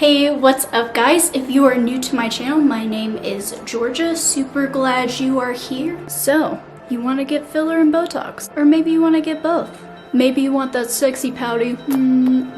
Hey, what's up guys? If you are new to my channel, my name is Georgia. Super glad you are here. So, you want to get filler and Botox? Or maybe you want to get both? Maybe you want that sexy pouty,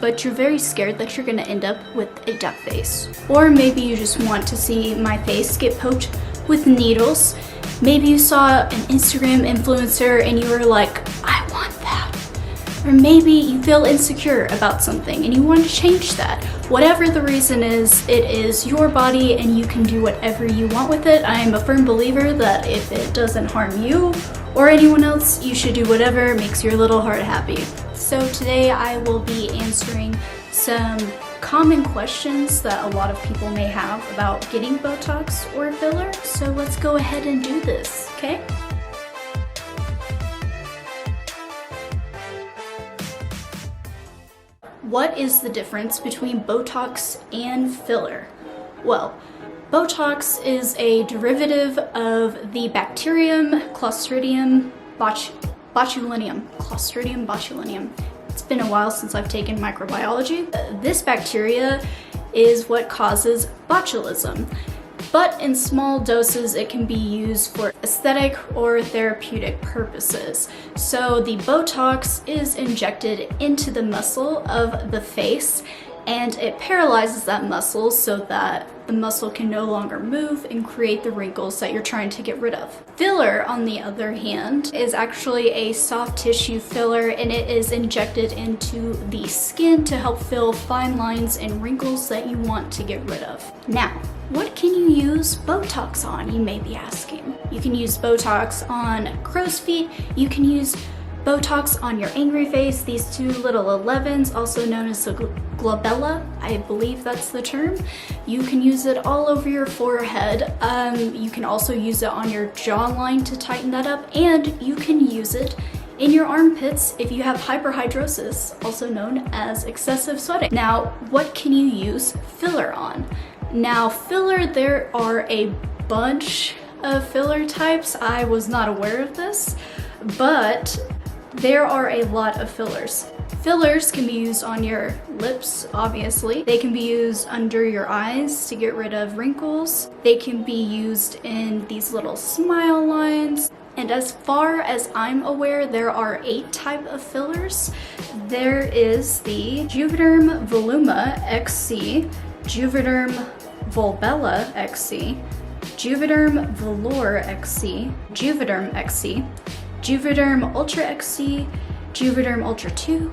but you're very scared that you're gonna end up with a duck face. Or maybe you just want to see my face get poked with needles. Maybe you saw an Instagram influencer and you were like, I want that. Or maybe you feel insecure about something and you want to change that. Whatever the reason is, it is your body and you can do whatever you want with it. I am a firm believer that if it doesn't harm you or anyone else, you should do whatever makes your little heart happy. So today I will be answering some common questions that a lot of people may have about getting Botox or filler. So let's go ahead and do this, okay? What is the difference between Botox and filler? Well, Botox is a derivative of the bacterium Clostridium botulinum. Clostridium botulinum. It's been a while since I've taken microbiology. This bacteria is what causes botulism. But in small doses, it can be used for aesthetic or therapeutic purposes. So the Botox is injected into the muscle of the face and it paralyzes that muscle so that the muscle can no longer move and create the wrinkles that you're trying to get rid of. Filler, on the other hand, is actually a soft tissue filler and it is injected into the skin to help fill fine lines and wrinkles that you want to get rid of. Now, what can you use Botox on, you may be asking? You can use Botox on crow's feet, you can use Botox on your angry face, these two little 11s, also known as the glabella, I believe that's the term. You can use it all over your forehead. You can also use it on your jawline to tighten that up, and you can use it in your armpits if you have hyperhidrosis, also known as excessive sweating. Now, what can you use filler on? Now, filler, there are a bunch of filler types. I was not aware of this, but there are a lot of fillers. Fillers can be used on your lips, obviously. They can be used under your eyes to get rid of wrinkles. They can be used in these little smile lines. And as far as I'm aware, there are 8 types of fillers. There is the Juvederm Voluma XC, Juvederm Volbella XC, Juvederm Velour XC, Juvederm XC, Juvederm Ultra XC, Juvederm Ultra 2,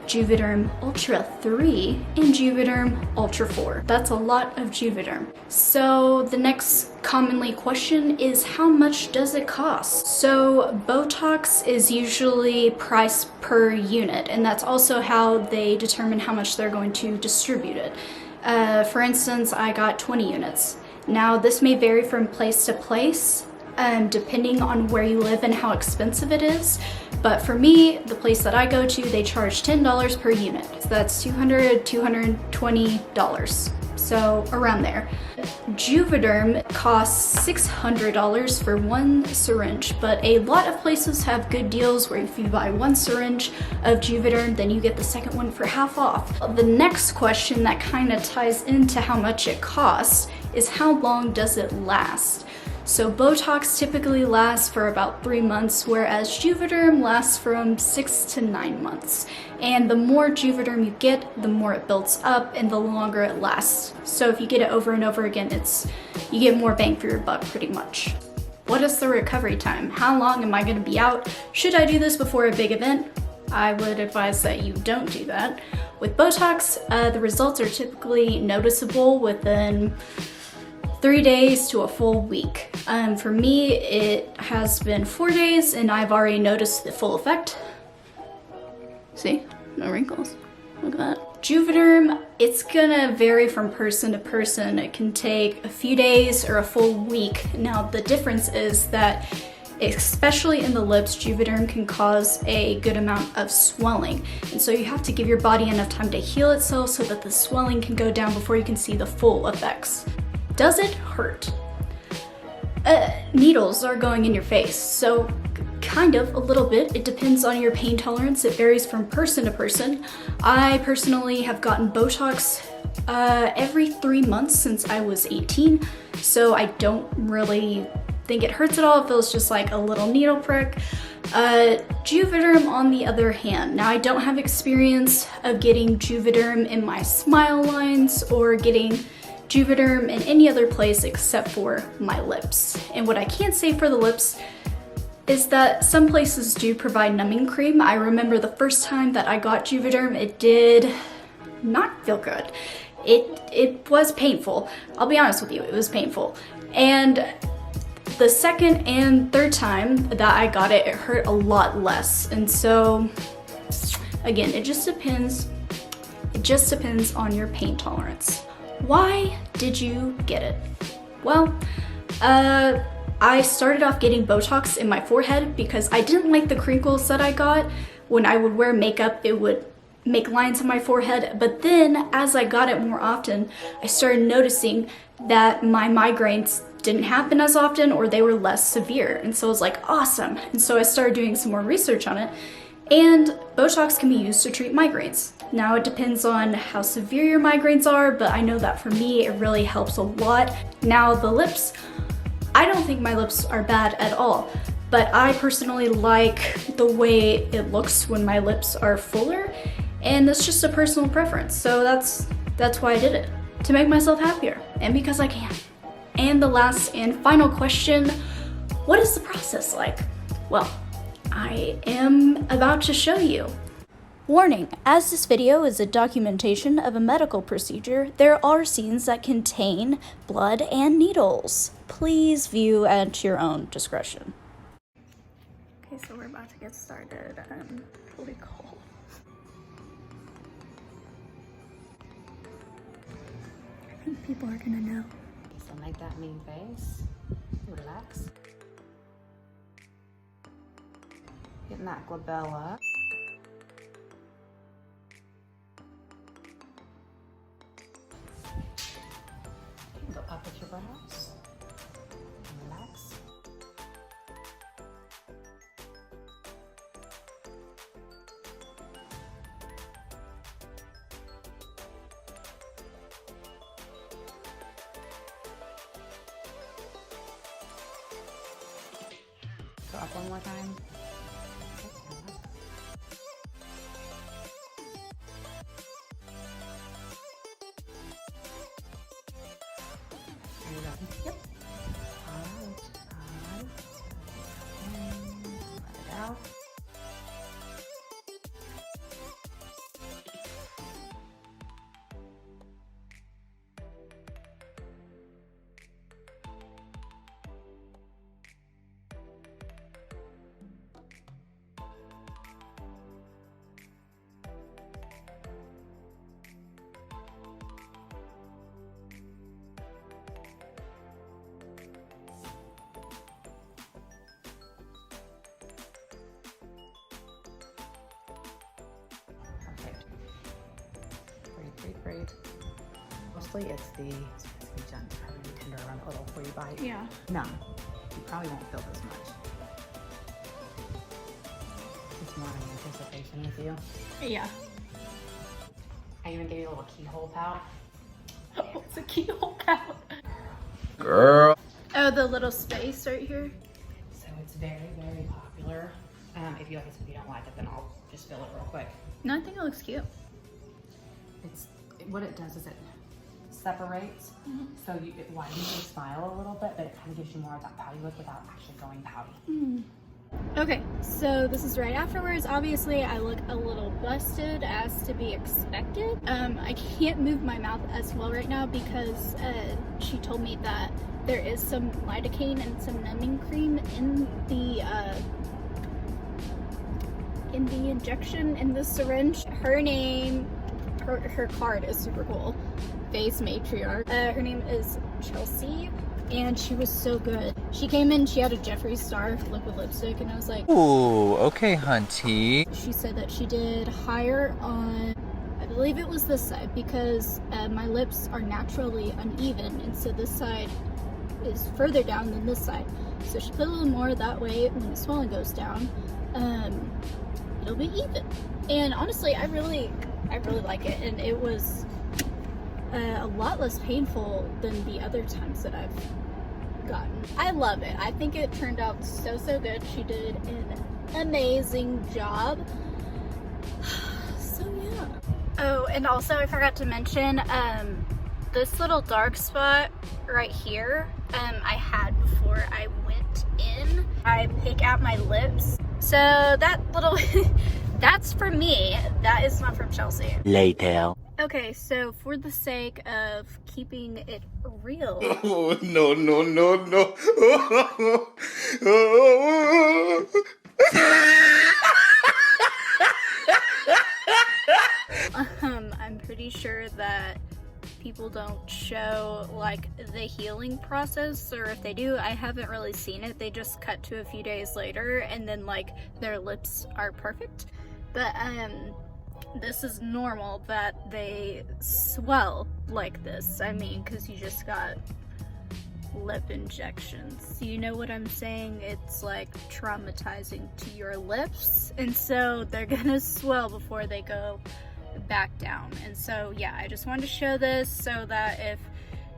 Juvederm Ultra 3, and Juvederm Ultra 4. That's a lot of Juvederm. So the next commonly question is, how much does it cost? So Botox is usually priced per unit, and that's also how they determine how much they're going to distribute it. For instance, I got 20 units. Now this may vary from place to place, depending on where you live and how expensive it is. But for me, the place that I go to, they charge $10 per unit. So that's $200, $220. So around there. Juvederm costs $600 for one syringe, but a lot of places have good deals where if you buy one syringe of Juvederm, then you get the second one for half off. The next question that kind of ties into how much it costs is, how long does it last? So Botox typically lasts for about 3 months, whereas Juvederm lasts from 6 to 9 months. And the more Juvederm you get, the more it builds up and the longer it lasts. So if you get it over and over again, you get more bang for your buck pretty much. What is the recovery time? How long am I gonna be out? Should I do this before a big event? I would advise that you don't do that. With Botox, the results are typically noticeable within 3 days to a full week. For me, it has been 4 days and I've already noticed the full effect. See, no wrinkles, look at that. Juvederm, it's gonna vary from person to person. It can take a few days or a full week. Now, the difference is that, especially in the lips, Juvederm can cause a good amount of swelling. And so you have to give your body enough time to heal itself so that the swelling can go down before you can see the full effects. Does it hurt? Needles are going in your face, so kind of, a little bit. It depends on your pain tolerance. It varies from person to person. I personally have gotten Botox every 3 months since I was 18, so I don't really think it hurts at all. It feels just like a little needle prick. Juvederm on the other hand, now I don't have experience of getting Juvederm in my smile lines or getting Juvederm in any other place except for my lips. And what I can say for the lips is that some places do provide numbing cream. I remember the first time that I got Juvederm, it did not feel good. It was painful. I'll be honest with you, it was painful. And the second and third time that I got it, it hurt a lot less. And so, again, it just depends. It just depends on your pain tolerance. Why did you get it? Well, I started off getting Botox in my forehead because I didn't like the crinkles that I got. When I would wear makeup, it would make lines on my forehead. But then as I got it more often, I started noticing that my migraines didn't happen as often, or they were less severe. And so I was like, awesome. And so I started doing some more research on it. And Botox can be used to treat migraines. Now it depends on how severe your migraines are, but I know that for me, it really helps a lot. Now the lips, I don't think my lips are bad at all, but I personally like the way it looks when my lips are fuller, and that's just a personal preference. So that's why I did it, to make myself happier, and because I can. And the last and final question, what is the process like? Well, I am about to show you. Warning, as this video is a documentation of a medical procedure, there are scenes that contain blood and needles. Please view at your own discretion. Okay, so we're about to get started. I'm totally cold. I think people are gonna know. So make that mean face. Relax. Getting that glabella. Go up at your brows. Relax. Go up one more time. Yep. All right. Let it out. Breathe. Mostly it's the gentle, probably tender around a little before you bite. Yeah. No, you probably won't feel this much. It's more in anticipation with you. Yeah. I even gave you a little keyhole pout. Oh, it's a keyhole pout. Girl. Oh, the little space right here. So it's very, very popular. If you like it, if you don't like it, then I'll just fill it real quick. No, I think it looks cute. What it does is it separates, so it widens your smile a little bit, but it kind of gives you more of that pouty look without actually going pouty. Okay, so this is right afterwards. Obviously, I look a little busted, as to be expected. I can't move my mouth as well right now because she told me that there is some lidocaine and some numbing cream in the injection, in the syringe. Her name, her card is super cool. Face matriarch. Her name is Chelsea, and she was so good. She came in, she had a Jeffree Star liquid lipstick, and I was like, Ooh, okay, hunty. she said that she did higher on, I believe it was this side, because my lips are naturally uneven, and so this side is further down than this side. So she put a little more that way. When the swelling goes down, it'll be even. And honestly, I really like it, and it was a lot less painful than the other times that I've gotten. I love it. I think it turned out so good. She did an amazing job. So yeah. Oh, and also I forgot to mention this little dark spot right here I had before I went in. I pick out my lips, so that little that's for me. That is not from Chelsea. Later. Okay, so for the sake of keeping it real. Oh, no, no, no, no. I'm pretty sure that people don't show like the healing process, or if they do, I haven't really seen it. They just cut to a few days later and then like their lips are perfect. But this is normal that they swell like this. I mean, because you just got lip injections. You know what I'm saying? It's like traumatizing to your lips, and so they're gonna swell before they go back down. And so yeah, I just wanted to show this so that if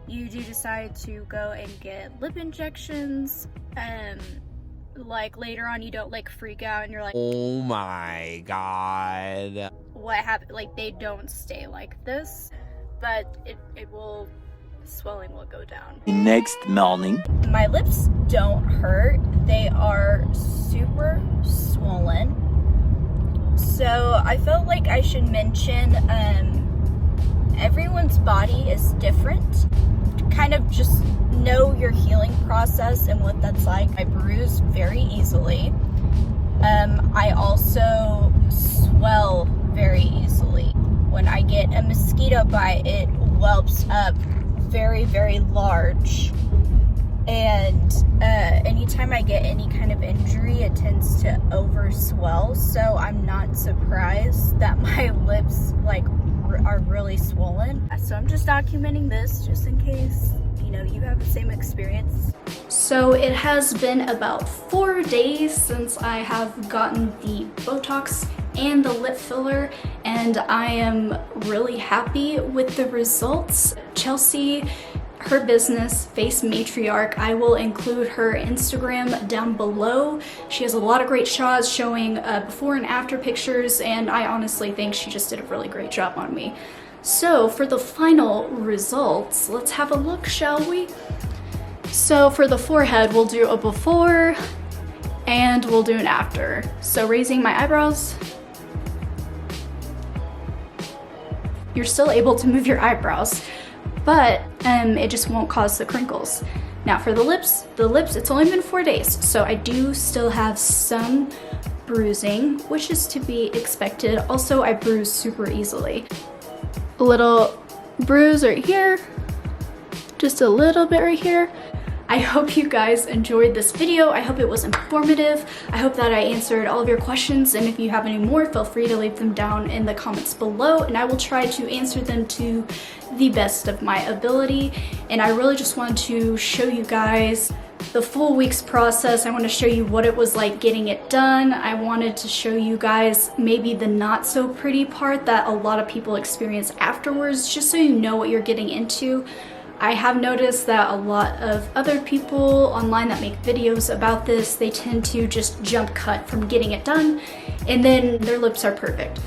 you do decide to go and get lip injections, like later on you don't like freak out and you're like, Oh my god. what happened? Like, they don't stay like this, but it will, swelling will go down. Next morning. My lips don't hurt. They are super swollen. So I felt like I should mention everyone's body is different. Kind of just know your healing process and what that's like. I bruise very easily. I also swell very easily. When I get a mosquito bite, it whelps up very large. And anytime I get any kind of injury, it tends to overswell. So I'm not surprised that my lips like are really swollen. So I'm just documenting this just in case, you know, you have the same experience. So it has been about 4 days since I have gotten the Botox and the lip filler, and I am really happy with the results. Chelsea, her business, Face Matriarch, I will include her Instagram down below. She has a lot of great shots showing before and after pictures, and I honestly think she just did a really great job on me. So for the final results, let's have a look, shall we? So for the forehead, we'll do a before and we'll do an after. So raising my eyebrows. You're still able to move your eyebrows, but it just won't cause the crinkles. Now for the lips, it's only been 4 days, so I do still have some bruising, which is to be expected. Also, I bruise super easily. A little bruise right here, just a little bit right here. I hope you guys enjoyed this video. I hope it was informative. I hope that I answered all of your questions, and if you have any more, feel free to leave them down in the comments below, and I will try to answer them to the best of my ability. And I really just wanted to show you guys the full week's process. I want to show you what it was like getting it done. I wanted to show you guys maybe the not so pretty part that a lot of people experience afterwards, just so you know what you're getting into. I have noticed that a lot of other people online that make videos about this, they tend to just jump cut from getting it done and then their lips are perfect.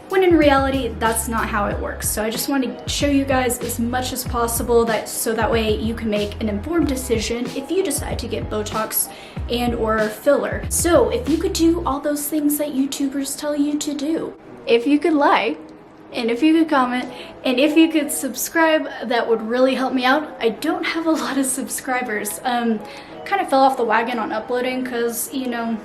When in reality, that's not how it works. So I just want to show you guys as much as possible so that way you can make an informed decision if you decide to get Botox and or filler. So if you could do all those things that YouTubers tell you to do, if you could like, and if you could comment, and if you could subscribe, that would really help me out. I don't have a lot of subscribers. Kind of fell off the wagon on uploading because, you know,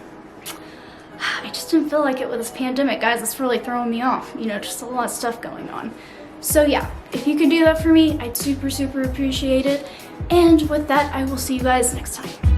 I just didn't feel like it with this pandemic, guys. It's really throwing me off. You know, just a lot of stuff going on. So yeah, if you could do that for me, I'd super appreciate it. And with that, I will see you guys next time.